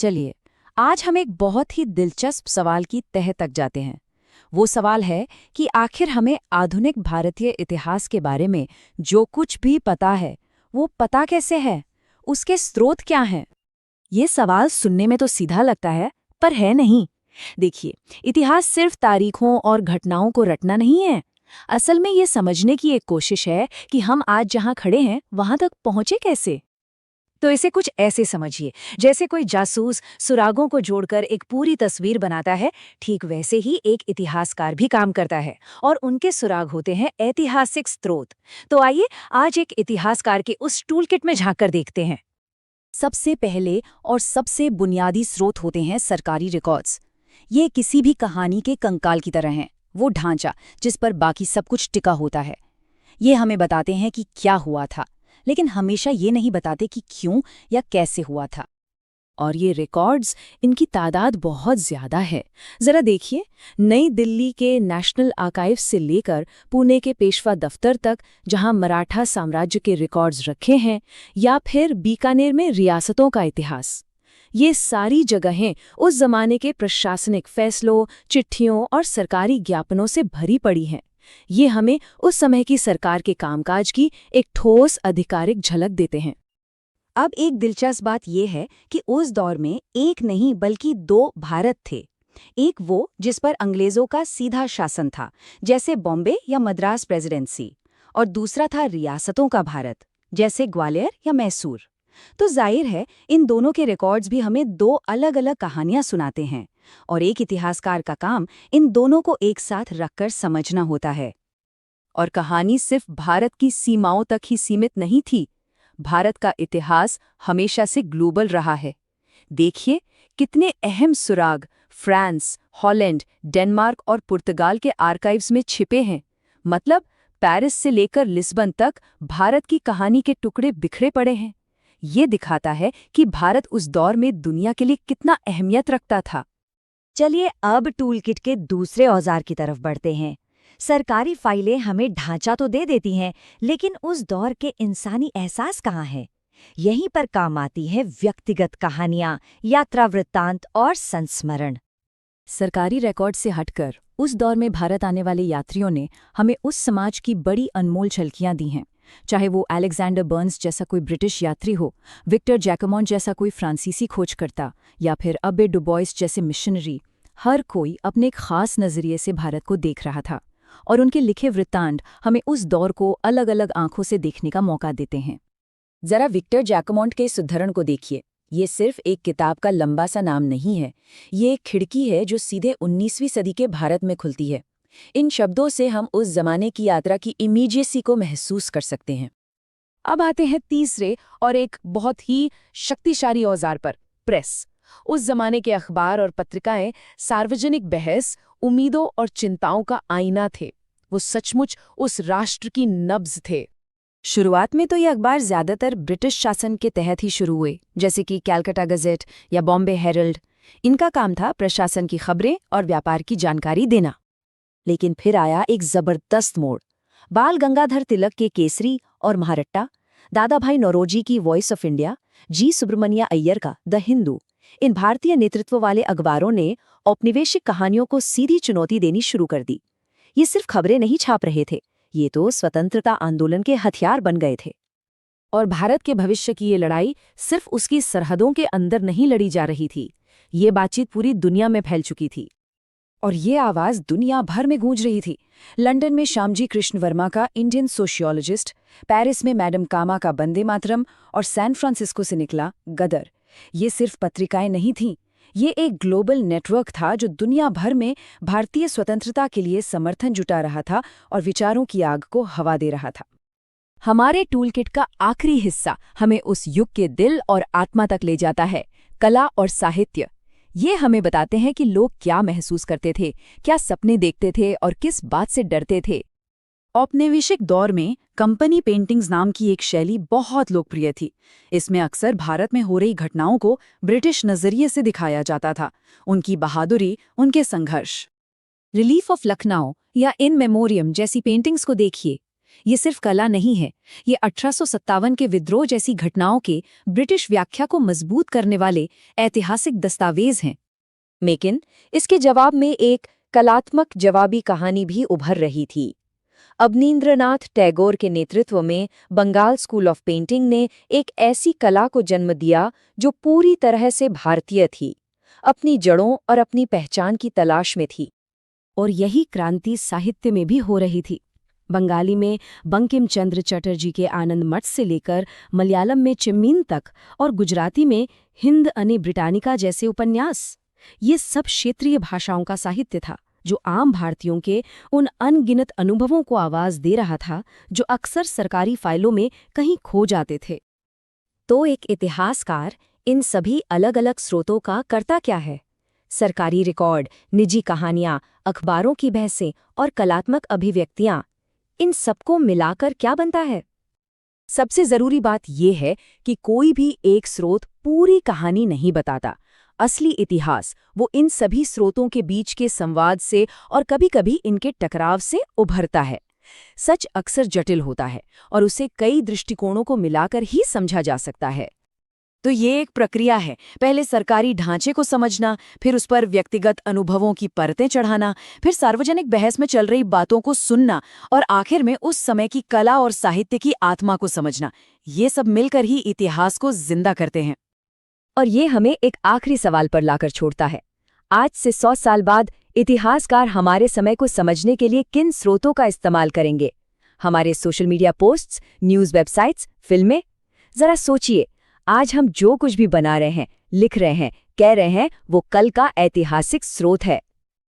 चलिए, आज हम एक बहुत ही दिलचस्प सवाल की तह तक जाते हैं। वो सवाल है कि आखिर हमें आधुनिक भारतीय इतिहास के बारे में जो कुछ भी पता है, वो पता कैसे है? उसके स्रोत क्या हैं? ये सवाल सुनने में तो सीधा लगता है, पर है नहीं। देखिए, इतिहास सिर्फ तारीखों और घटनाओं को रटना नहीं है। असल में ये समझने की एक कोशिश है कि हम आज जहाँ खड़े हैं, वहाँ तक पहुँचे कैसे। तो इसे कुछ ऐसे समझिए, जैसे कोई जासूस सुरागों को जोड़कर एक पूरी तस्वीर बनाता है, ठीक वैसे ही एक इतिहासकार भी काम करता है और उनके सुराग होते हैं ऐतिहासिक स्रोत। तो आइए आज एक इतिहासकार के उस टूलकिट में झांक कर देखते हैं। सबसे पहले और सबसे बुनियादी स्रोत होते हैं सरकारी रिकॉर्ड्स। ये किसी भी कहानी के कंकाल की तरह हैं, वो ढांचा जिस पर बाकी सब कुछ टिका होता है। ये हमें बताते हैं कि क्या हुआ था, लेकिन हमेशा ये नहीं बताते कि क्यों या कैसे हुआ था। और ये रिकॉर्ड्स, इनकी तादाद बहुत ज्यादा है। जरा देखिए, नई दिल्ली के नेशनल आर्काइव से लेकर पुणे के पेशवा दफ्तर तक, जहां मराठा साम्राज्य के रिकॉर्ड्स रखे हैं, या फिर बीकानेर में रियासतों का इतिहास। ये सारी जगहें उस जमाने के प्रशासनिक फैसलों, चिट्ठियों और सरकारी ज्ञापनों से भरी पड़ी हैं। ये हमें उस समय की सरकार के कामकाज की एक ठोस आधिकारिक झलक देते हैं। अब एक दिलचस्प बात यह है कि उस दौर में एक नहीं बल्कि दो भारत थे। एक वो जिस पर अंग्रेजों का सीधा शासन था, जैसे बॉम्बे या मद्रास प्रेसिडेंसी, और दूसरा था रियासतों का भारत, जैसे ग्वालियर या मैसूर। तो जाहिर है, इन दोनों के रिकॉर्ड्स भी हमें दो अलग अलग कहानियां सुनाते हैं, और एक इतिहासकार का काम इन दोनों को एक साथ रखकर समझना होता है। और कहानी सिर्फ भारत की सीमाओं तक ही सीमित नहीं थी। भारत का इतिहास हमेशा से ग्लोबल रहा है। देखिए, कितने अहम सुराग फ्रांस, हॉलैंड, डेनमार्क और पुर्तगाल के आर्काइव्स में छिपे हैं। मतलब, पेरिस से लेकर लिस्बन तक भारत की कहानी के टुकड़े बिखरे पड़े हैं। ये दिखाता है कि भारत उस दौर में दुनिया के लिए कितना अहमियत रखता था। चलिए अब टूलकिट के दूसरे औजार की तरफ बढ़ते हैं। सरकारी फाइलें हमें ढांचा तो दे देती हैं, लेकिन उस दौर के इंसानी एहसास कहाँ है? यहीं पर काम आती है व्यक्तिगत कहानियां, यात्रा वृत्तांत और संस्मरण। सरकारी रिकॉर्ड से हटकर उस दौर में भारत आने वाले यात्रियों ने हमें उस समाज की बड़ी अनमोल झलकियां दी हैं। चाहे वो अलेक्जेंडर बर्न्स जैसा कोई ब्रिटिश यात्री हो, विक्टर जैकमोन जैसा कोई फ्रांसीसी खोजकर्ता, या फिर अबे डुबोइस जैसे मिशनरी, हर कोई अपने एक खास नजरिए से भारत को देख रहा था, और उनके लिखे वृत्तांत हमें उस दौर को अलग अलग आंखों से देखने का मौका देते हैं। जरा विक्टर जैकमोंट के इस उद्धरण को देखिए। ये सिर्फ एक किताब का लंबा सा नाम नहीं है, ये एक खिड़की है जो सीधे 19वीं सदी के भारत में खुलती है। इन शब्दों से हम उस जमाने की यात्रा की इमीडिएसी को महसूस कर सकते हैं। अब आते हैं तीसरे और एक बहुत ही शक्तिशाली औजार पर, प्रेस। उस जमाने के अखबार और पत्रिकाएं सार्वजनिक बहस, उम्मीदों और चिंताओं का आईना थे। वो सचमुच उस राष्ट्र की नब्ज थे। शुरुआत में तो ये अखबार ज्यादातर ब्रिटिश शासन के तहत ही शुरू हुए, जैसे कि कैलकाटा गजेट या बॉम्बे हेरल्ड। इनका काम था प्रशासन की खबरें और व्यापार की जानकारी देना। लेकिन फिर आया एक जबरदस्त मोड़। बाल गंगाधर तिलक के केसरी और महारट्टा, दादा भाई नौरोजी की वॉइस ऑफ इंडिया, जी सुब्रमण्या अय्यर का द हिंदू, इन भारतीय नेतृत्व वाले अखबारों ने औपनिवेशिक कहानियों को सीधी चुनौती देनी शुरू कर दी। ये सिर्फ खबरें नहीं छाप रहे थे, ये तो स्वतंत्रता आंदोलन के हथियार बन गए थे। और भारत के भविष्य की ये लड़ाई सिर्फ उसकी सरहदों के अंदर नहीं लड़ी जा रही थी, ये बातचीत पूरी दुनिया में फैल चुकी थी। और ये आवाज दुनिया भर में गूंज रही थी। लंदन में श्यामजी कृष्ण वर्मा का इंडियन सोशियोलॉजिस्ट, पेरिस में मैडम कामा का वंदे मातरम, और सैन फ्रांसिस्को से निकला गदर। ये सिर्फ पत्रिकाएं नहीं थीं, ये एक ग्लोबल नेटवर्क था जो दुनिया भर में भारतीय स्वतंत्रता के लिए समर्थन जुटा रहा था और विचारों की आग को हवा दे रहा था। हमारे टूलकिट का आखिरी हिस्सा हमें उस युग के दिल और आत्मा तक ले जाता है, कला और साहित्य। ये हमें बताते हैं कि लोग क्या महसूस करते थे, क्या सपने देखते थे और किस बात से डरते थे। औपनिवेशिक दौर में कंपनी पेंटिंग्स नाम की एक शैली बहुत लोकप्रिय थी। इसमें अक्सर भारत में हो रही घटनाओं को ब्रिटिश नजरिए से दिखाया जाता था, उनकी बहादुरी, उनके संघर्ष। रिलीफ ऑफ लखनऊ या इन मेमोरियम जैसी पेंटिंग्स को देखिए। ये सिर्फ कला नहीं है, ये 1857 के विद्रोह जैसी घटनाओं के ब्रिटिश व्याख्या को मजबूत करने वाले ऐतिहासिक दस्तावेज हैं। लेकिन इसके जवाब में एक कलात्मक जवाबी कहानी भी उभर रही थी। अवनींद्रनाथ टैगोर के नेतृत्व में बंगाल स्कूल ऑफ पेंटिंग ने एक ऐसी कला को जन्म दिया जो पूरी तरह से भारतीय थी, अपनी जड़ों और अपनी पहचान की तलाश में थी। और यही क्रांति साहित्य में भी हो रही थी। बंगाली में बंकिम चंद्र चटर्जी के आनंद मठ से लेकर मलयालम में चिम्मीन तक और गुजराती में हिंद अने ब्रिटानिका जैसे उपन्यास, ये सब क्षेत्रीय भाषाओं का साहित्य था जो आम भारतीयों के उन अनगिनत अनुभवों को आवाज दे रहा था जो अक्सर सरकारी फाइलों में कहीं खो जाते थे। तो एक इतिहासकार इन सभी अलग अलग स्रोतों का करता क्या है? सरकारी रिकॉर्ड, निजी कहानियां, अखबारों की बहसें और कलात्मक अभिव्यक्तियां, इन सबको मिलाकर क्या बनता है? सबसे जरूरी बात यह है कि कोई भी एक स्रोत पूरी कहानी नहीं बताता। असली इतिहास वो इन सभी स्रोतों के बीच के संवाद से और कभी-कभी इनके टकराव से उभरता है। सच अक्सर जटिल होता है और उसे कई दृष्टिकोणों को मिलाकर ही समझा जा सकता है। तो ये एक प्रक्रिया है, पहले सरकारी ढांचे को समझना, फिर उस पर व्यक्तिगत अनुभवों की परतें चढ़ाना, फिर सार्वजनिक बहस में चल रही बातों को सुनना और आखिर में उस समय की कला और साहित्य की आत्मा को समझना। ये सब मिलकर ही इतिहास को जिंदा करते हैं। और ये हमें एक आखिरी सवाल पर लाकर छोड़ता है। आज से 100 साल बाद इतिहासकार हमारे समय को समझने के लिए किन स्रोतों का इस्तेमाल करेंगे? हमारे social media posts, news websites, फिल्में? जरा सोचिए, आज हम जो कुछ भी बना रहे हैं, लिख रहे हैं, कह रहे हैं, वो कल का ऐतिहासिक स्रोत है।